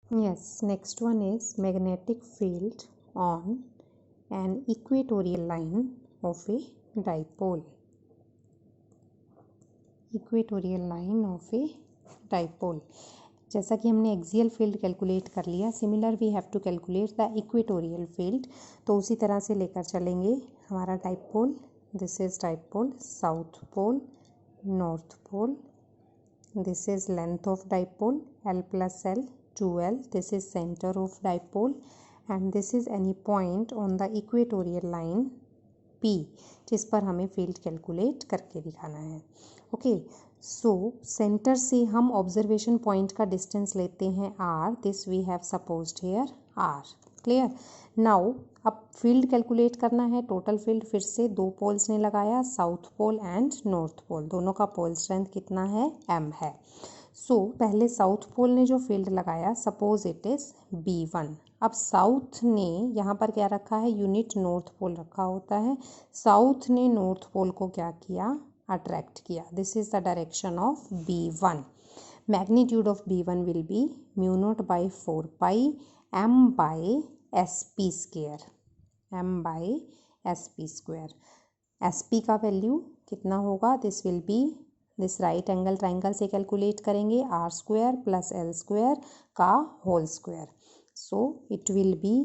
Yes, next one is magnetic field on an equatorial line of a dipole. Equatorial line of a dipole. जैसा कि हमने axial field calculate कर लिया, similar we have to calculate the equatorial field. तो उसी तरह से लेकर चलेंगे हमारा dipole. This is dipole, south pole, north pole. This is length of dipole L plus L, 2L. This is centre of dipole and this is any point on the equatorial line P जिस पर हमें field calculate करके दिखाना है. Okay, so centre से हम observation point का distance लेते हैं R. This we have supposed here R. Clear. Now अब फील्ड कैलकुलेट करना है. टोटल फील्ड फिर से दो पोल्स ने लगाया, south pole and north pole. दोनों का पोल स्ट्रेंथ कितना है? M है. सो पहले साउथ पोल ने जो फील्ड लगाया, सपोज इट इज B1. अब साउथ ने यहाँ पर क्या रखा है? यूनिट नॉर्थ पोल रखा होता है. साउथ ने नॉर्थ पोल को क्या किया? अट्रैक्ट किया. This is the direction of B1. Magnitude of B1 will be mu naught by 4 pi M by SP square. M by SP square. SP का value कितना होगा? This will be, this right angle triangle से calculate करेंगे, R square plus L square का whole square. So it will be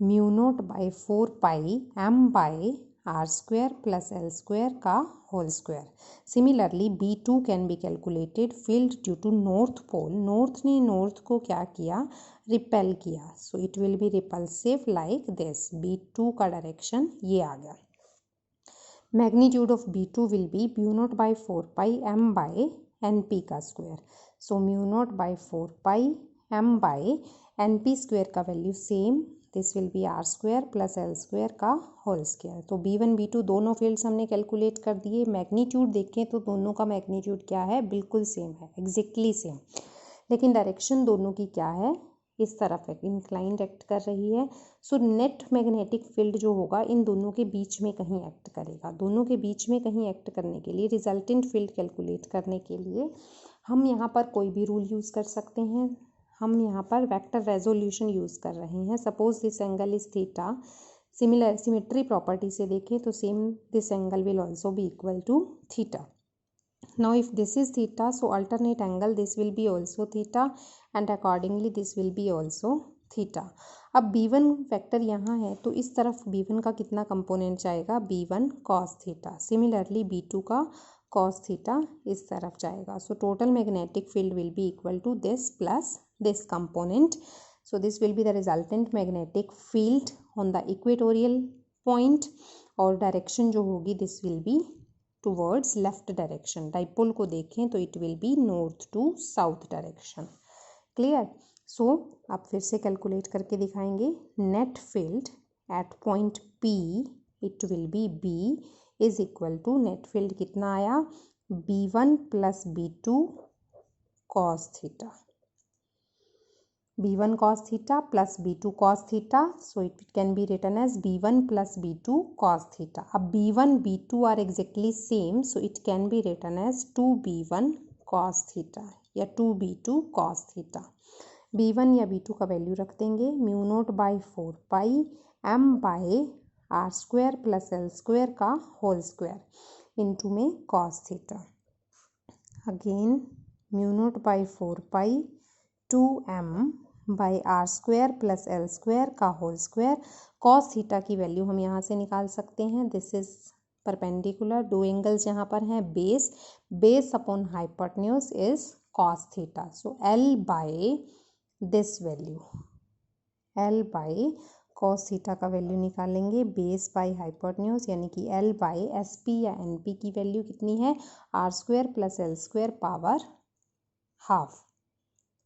mu naught by 4 pi M by R square plus L square का whole square. Similarly B2 can be calculated. Field due to north pole, north ने north को क्या किया? Repel किया. So it will be repulsive like this. B2 का direction ये आ गया. Magnitude of B2 will be mu naught by 4 pi M by NP का square. So mu naught by 4 pi M by NP square का value same. This will be R square plus L square का whole square. तो B1 B2 दोनों fields हमने calculate कर दिए. Magnitude देखें तो दोनों का मैग्नीट्यूड क्या है? बिल्कुल सेम है, एग्जैक्टली सेम. लेकिन डायरेक्शन दोनों की क्या है? इस तरफ है, इंक्लाइंड एक्ट कर रही है. सो नेट मैग्नेटिक फील्ड जो होगा इन दोनों के बीच में कहीं एक्ट करेगा. दोनों के बीच में कहीं एक्ट करने के लिए, रिजल्टेंट फील्ड कैलकुलेट करने के लिए हम यहाँ पर कोई भी रूल यूज़ कर सकते हैं. हम यहाँ पर वेक्टर रेजोल्यूशन यूज़ कर रहे हैं. Suppose this angle is theta. Similar symmetry property से देखें तो same this angle will also be equal to theta. Now if this is theta, so alternate angle this will be also theta and accordingly this will be also theta. अब B1 vector यहाँ है तो इस तरफ B1 का कितना component जाएगा? B1 cos theta. Similarly B2 का cos थीटा इस तरफ जाएगा. So total magnetic field will be equal to this plus this component. So this will be the resultant magnetic field on the equatorial point. और direction जो होगी this will be towards left direction. Dipole को देखें तो it will be north to south direction. Clear. So आप फिर से calculate करके दिखाएंगे. Net field at point P it will be B is equal to, net field कितना आया? B1 plus B2 cos theta. B1 cos theta plus B2 cos theta. So it can be written as B1 plus B2 cos theta. अब B1 B2 are exactly same, so it can be written as 2B1 cos theta या 2B2 cos theta. B1 या B2 का value रख देंगे mu naught by 4 pi M by R square plus L square का whole square into में cos theta. Again mu naught by 4 pi 2M by R square plus L square का whole square. Cos theta की value हम यहाँ से निकाल सकते हैं. This is perpendicular. दो एंगल्स यहाँ पर हैं. Base, base upon hypotenuse is cos theta. So L by this value, L by cos theta का वैल्यू निकालेंगे. बेस बाई हाइपोटेन्यूज यानी कि L बाई SP या NP की वैल्यू कितनी है? R square plus L square power half.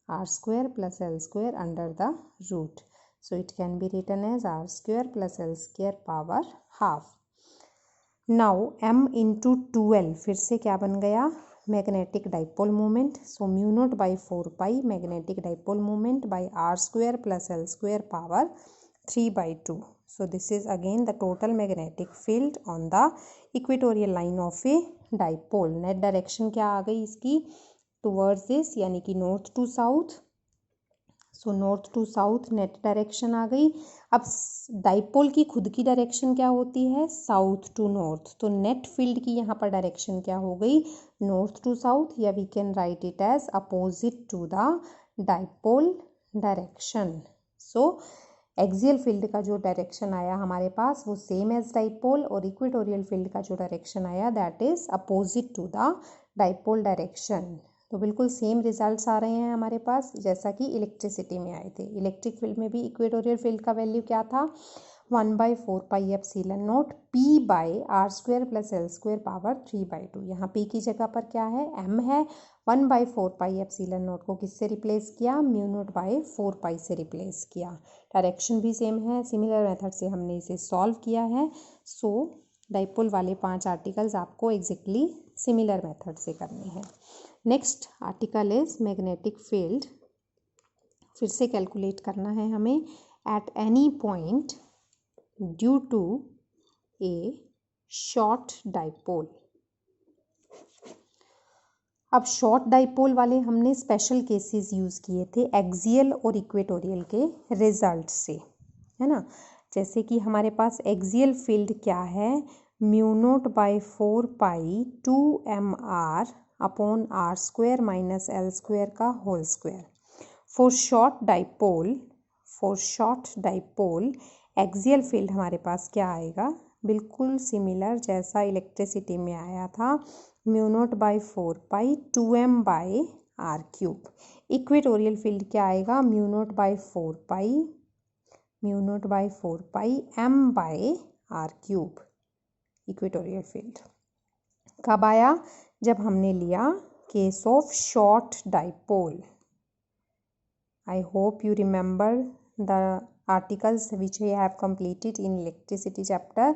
R square plus L square under the root. So it can be written as R square plus L square power half. Now M into 2L फिर से क्या बन गया? Magnetic dipole moment. So mu naught by 4 pi magnetic dipole moment by R square plus L square power 3/2. So this is again the total magnetic field on the equatorial line of a dipole. Net direction क्या आ गई इसकी? Towards this यानी कि north to south. So north to south net direction आ गई। अब dipole की खुद की डायरेक्शन क्या होती है, साउथ टू नॉर्थ, तो नेट फील्ड की यहाँ पर डायरेक्शन क्या हो गई, नॉर्थ टू साउथ, या we can write it as opposite to the dipole direction. So axial field का जो डायरेक्शन आया हमारे पास वो सेम एज डाइपोल, और इक्वेटोरियल फील्ड का जो डायरेक्शन आया that is opposite to the dipole direction. तो बिल्कुल सेम रिजल्ट्स आ रहे हैं हमारे पास जैसा कि इलेक्ट्रिसिटी में आए थे। इलेक्ट्रिक फील्ड में भी इक्वेटोरियल फील्ड का वैल्यू क्या था, 1/4 pi epsilon naught P by R square plus L square power 3/2। यहाँ P की जगह पर क्या है, M है। 1/4 पाई एप्सिलॉन नॉट को किससे रिप्लेस किया, μ0/4 पाई से रिप्लेस किया। डायरेक्शन भी सेम है, सिमिलर मेथड से हमने इसे सॉल्व किया है। सो डाइपोल वाले 5 आर्टिकल्स आपको एग्जैक्टली सिमिलर मेथड से करने हैं। Next article is magnetic field. फिर से कैलकुलेट करना है हमें at any point due to a short dipole. अब शॉर्ट डाइपोल वाले हमने स्पेशल केसेस यूज़ किए थे एक्सियल और इक्वेटोरियल के रिजल्ट से, है ना। जैसे कि हमारे पास एक्सियल फील्ड क्या है, μ0/4 pi 2mr upon r square minus l square का whole square. For short dipole axial field हमारे पास क्या आएगा, बिल्कुल सिमिलर जैसा इलेक्ट्रिसिटी में आया था, μ0/4 पाई 2m/r³। इक्वेटोरियल फील्ड क्या आएगा, μ0/4 पाई m/r³। इक्वेटोरियल फील्ड कब आया, जब हमने लिया case of short dipole. I hope you remember the articles which I have completed in electricity chapter,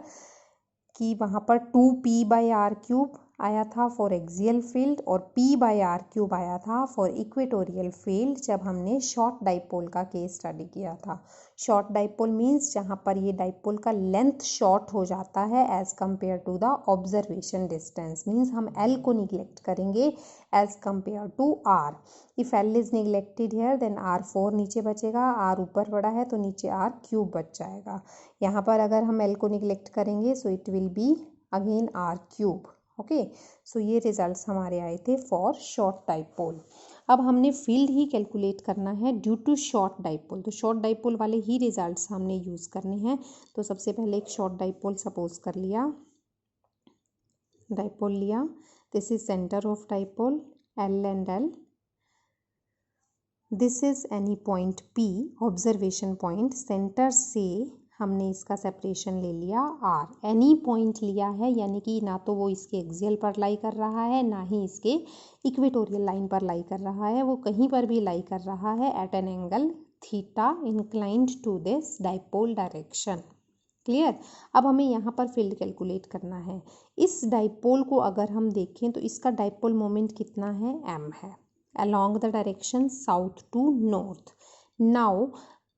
कि वहाँ पर 2p/r³ आया था फॉर एक्सियल फील्ड और p/r³ आया था फॉर इक्वेटोरियल फील्ड, जब हमने शॉर्ट डाइपोल का केस स्टडी किया था। शॉर्ट डाइपोल मीन्स जहाँ पर ये डाइपोल का लेंथ शॉर्ट हो जाता है as compare to the observation distance, means हम L को निगलेक्ट करेंगे as compare to R। If L is neglected here then R4 नीचे बचेगा, R ऊपर पड़ा है तो नीचे R³ बच जाएगा। यहाँ पर अगर हम L को निगलेक्ट करेंगे so it will be again R³। Okay, so ये रिजल्ट्स हमारे आए थे फॉर शॉर्ट डाइपोल। अब हमने फील्ड ही कैलकुलेट करना है ड्यू टू शॉर्ट डाइपोल, तो शॉर्ट डाइपोल वाले ही रिजल्ट्स हमने यूज़ करने हैं। तो सबसे पहले एक शॉर्ट डाइपोल सपोज कर लिया, डाइपोल लिया, this is centre of dipole L and L, this is any point P observation point, centre से हमने इसका सेपरेशन ले लिया R। एनी पॉइंट लिया है यानी कि ना तो वो इसके एक्सियल पर लाई कर रहा है ना ही इसके इक्वेटोरियल लाइन पर लाई कर रहा है, वो कहीं पर भी लाई कर रहा है at an angle theta inclined to this dipole direction. Clear. अब हमें यहाँ पर फील्ड कैलकुलेट करना है। इस डाइपोल को अगर हम देखें तो इसका डाइपोल मोमेंट कितना है, m है, along the direction south to north. Now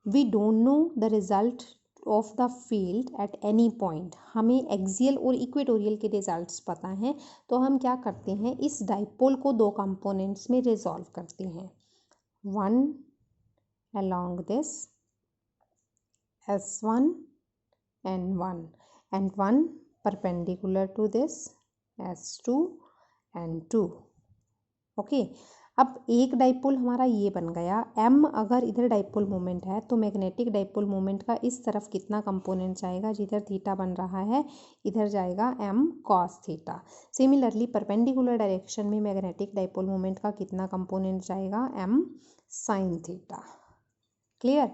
we don't know the result of the field at any point. हमें एक्सियल और इक्वेटोरियल के रिजल्ट्स पता हैं, तो हम क्या करते हैं, इस डाइपोल को दो कंपोनेंट्स में रिजॉल्व करते हैं, one along this S1 and 1 perpendicular to this S2 and 2। Okay, अब एक डाइपोल हमारा ये बन गया, m अगर इधर डाइपोल मोमेंट है तो मैग्नेटिक डाइपोल मोमेंट का इस तरफ कितना कंपोनेंट जाएगा, जिधर थीटा बन रहा है इधर जाएगा m cos theta. Similarly perpendicular direction में मैग्नेटिक डाइपोल मोमेंट का कितना कंपोनेंट जाएगा, m sin थीटा। क्लियर।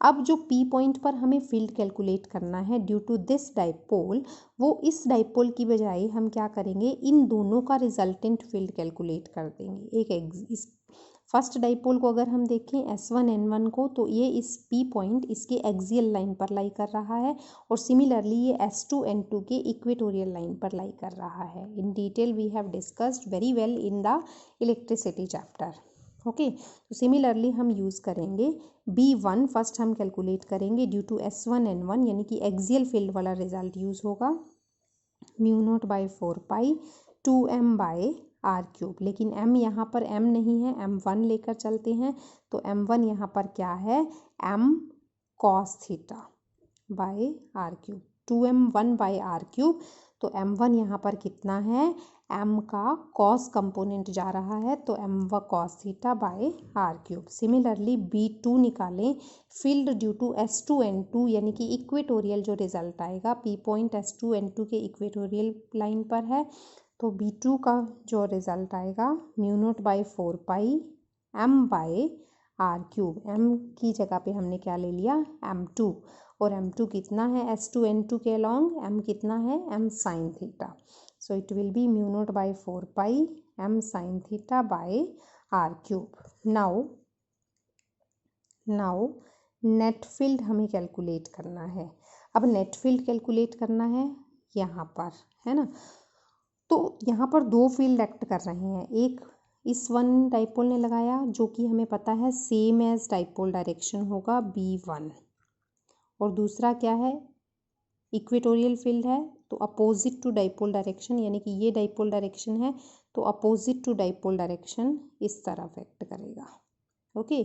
अब जो P पॉइंट पर हमें फील्ड कैलकुलेट करना है ड्यू टू दिस डाइपोल, वो इस डाइपोल की बजाय हम क्या करेंगे, इन दोनों का रिजल्टेंट फील्ड कैलकुलेट कर देंगे। इस फर्स्ट डाइपोल को अगर हम देखें S1 N1 को, तो ये इस P पॉइंट इसके एक्सियल लाइन पर लाई कर रहा है, और सिमिलरली ये S2 N2 के इक्वेटोरियल लाइन पर लाई कर रहा है। In detail we have discussed very well in the electricity chapter. Okay, तो सिमिलरली हम यूज़ करेंगे B1, फर्स्ट हम कैलकुलेट करेंगे ड्यू टू S1 N1 यानी कि एक्सियल फील्ड वाला रिजल्ट यूज़ होगा, μ0/4 पाई 2m/r आर क्यूब। लेकिन m यहाँ पर m नहीं है, m1 लेकर चलते हैं, तो m1 यहाँ पर क्या है, m cos theta by are cube, 2m1 by are cube. तो m1 यहाँ पर कितना है, m का cos कंपोनेंट जा रहा है, तो m cos theta by are cube. Similarly B2 निकालें, फील्ड ड्यू टू S2N2 यानी कि इक्वेटोरियल जो रिजल्ट आएगा, P पॉइंट S2N2 के इक्वेटोरियल लाइन पर है, तो B2 का जो रिजल्ट आएगा mu naught by 4 pi m by are cube. m की जगह पे हमने क्या ले लिया, m2, और m2 कितना है S2N2 के अलॉन्ग, m कितना है, m sine theta. So it will be mu naught by 4 pi m sine theta by are cube. Now net field हमें कैलकुलेट करना है। अब नेट फील्ड कैलकुलेट करना है यहाँ पर, है ना। तो यहाँ पर दो फील्ड एक्ट कर रहे हैं, एक इस वन डाइपोल ने लगाया जो कि हमें पता है सेम एज डाइपोल डायरेक्शन होगा B1, और दूसरा क्या है, इक्वेटोरियल फील्ड है, तो अपोजिट टू डाइपोल डायरेक्शन, यानी कि ये डाइपोल डायरेक्शन है तो अपोजिट टू डाइपोल डायरेक्शन इस तरफ एक्ट करेगा। ओके,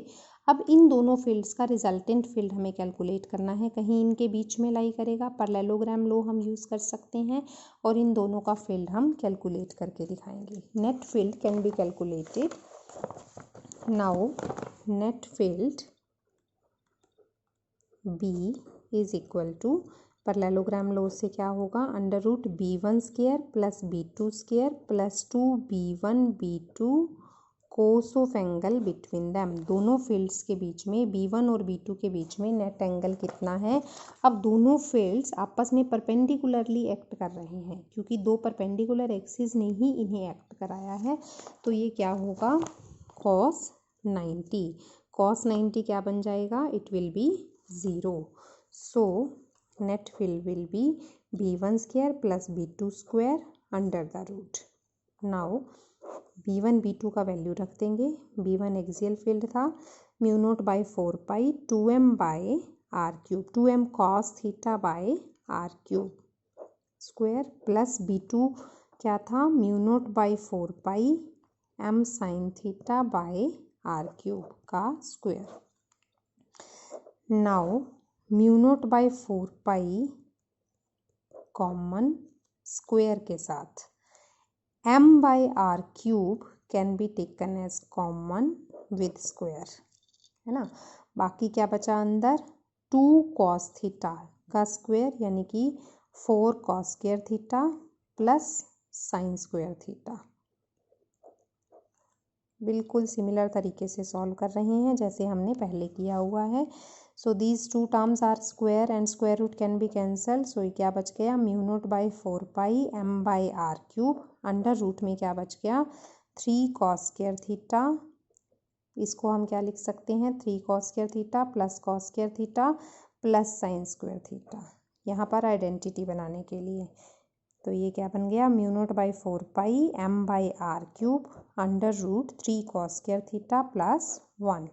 अब इन दोनों फील्ड्स का रिजल्टेंट फील्ड हमें कैलकुलेट करना है, कहीं इनके बीच में लाई करेगा, पैरेललोग्राम लॉ हम यूज़ कर सकते हैं, और इन दोनों का फील्ड हम कैलकुलेट करके दिखाएंगे। Net field can be calculated. Now net field B is equal to, parallelogram law से क्या होगा, under root B1 square plus B2 square plus 2B1 B2 cos of angle between them. दोनों fields के बीच में, B1 और B2 के बीच में नेट एंगल कितना है। अब दोनों फील्ड्स आपस में परपेंडिकुलरली एक्ट कर रहे हैं, क्योंकि दो परपेंडिकुलर एक्सिस ने ही इन्हें एक्ट कराया है, तो ये क्या होगा, cos 90। cos 90 क्या बन जाएगा, it will be 0। So net field will be B1 square plus B2 square under the root. Now B1 B2 का वैल्यू रख देंगे। B1 एक्सियल फील्ड था, mu naught by 4 pi 2m by are cube, 2m cos theta by are cube square, plus B2 क्या था, mu naught by 4 pi m sine theta by are cube का square. Now mu naught by 4 pi common square के साथ m by are cube can be taken as common with square, है ना। बाकी क्या बचा अंदर, 2 cos थीटा का स्क्वायर यानी कि 4 cos square theta plus sine square theta. बिल्कुल सिमिलर तरीके से सॉल्व कर रहे हैं जैसे हमने पहले किया हुआ है। So these two terms r square and square root can be cancelled. So ये क्या बच गया, mu naught by 4 pi m by are cube, under root में क्या बच गया, 3 cos स्क्वायर थीटा। इसको हम क्या लिख सकते हैं, 3 cos square theta plus cos square theta plus sine square theta, यहाँ पर आइडेंटिटी बनाने के लिए। तो ये क्या बन गया, mu naught by 4 pi m by are cube under root 3 cos square theta plus 1।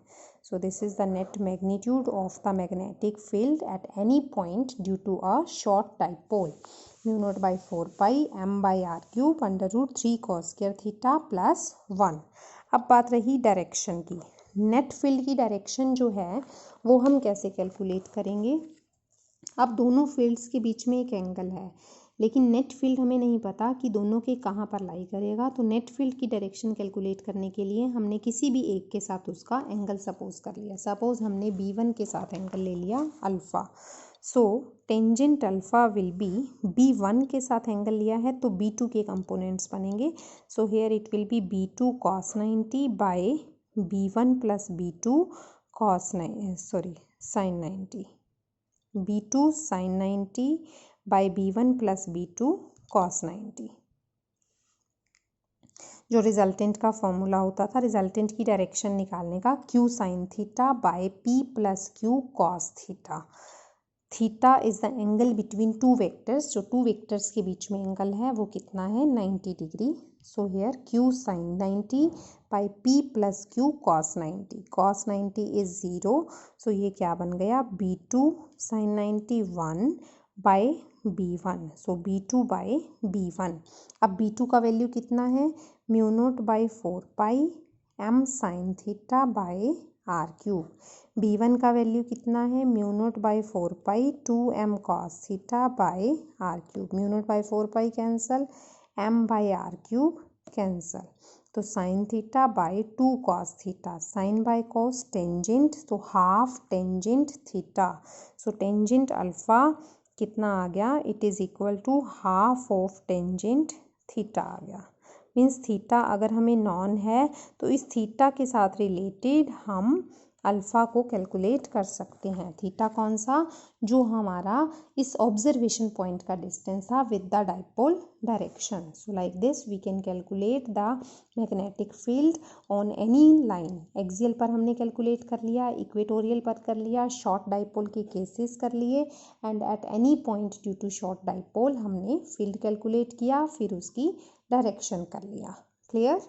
So this is the net magnitude of the magnetic field at any point due to a short dipole. Mu naught by 4 pi m by r cube under root 3 cos square theta plus 1. अब बात रही direction की। Net field की direction जो है वो हम कैसे कैलकुलेट करेंगे। अब दोनों फील्ड्स के बीच में एक एंगल है, लेकिन नेट फील्ड हमें नहीं पता कि दोनों के कहाँ पर लाई करेगा। तो नेट फील्ड की डायरेक्शन कैलकुलेट करने के लिए हमने किसी भी एक के साथ उसका एंगल सपोज कर लिया। सपोज हमने B1 के साथ एंगल ले लिया alpha. So tangent alpha will be, B1 के साथ एंगल लिया है तो B2 के कंपोनेंट्स बनेंगे। So here it will be B2 cos 90 by B1 plus B2 cos sin 90, B2 sin 90 by B1 plus B2 cos 90। जो रिजल्टेंट का formula होता था रिजल्टेंट की डायरेक्शन निकालने का, Q sine theta by P plus Q cos theta. Theta is the angle between two vectors, जो टू vectors के बीच में एंगल है वो कितना है, 90 degree. So here Q sine 90 by P plus Q cos 90, cos 90 is 0। So ये क्या बन गया, B2 साइन 90 1 बाय B1, सो B2 बाय B1। अब B2 का वैल्यू कितना है, mu naught by 4 pi m sine theta by are cube. b1 का value कितना है, mu naught by 4 pi 2m cos theta by are cube. Mu naught by 4 pi cancel, m by are cube cancel, तो sine theta by 2 cos theta, sine by cos tangent, तो half tangent theta, so tangent alpha कितना आ गया, it is equal to half of tangent theta आ गया। Means theta अगर हमें non है तो इस थीटा के साथ रिलेटेड हम अल्फ़ा को कैलकुलेट कर सकते हैं। थीटा कौन सा, जो हमारा इस ऑब्जर्वेशन पॉइंट का डिस्टेंस था with the dipole direction. So like this we can calculate the magnetic field on any line. Axial पर हमने कैलकुलेट कर लिया, इक्वेटोरियल पर कर लिया, शॉर्ट डाइपोल के केसेस कर लिए, and at any point due to short dipole हमने फील्ड कैलकुलेट किया, फिर उसकी डायरेक्शन कर लिया। क्लियर।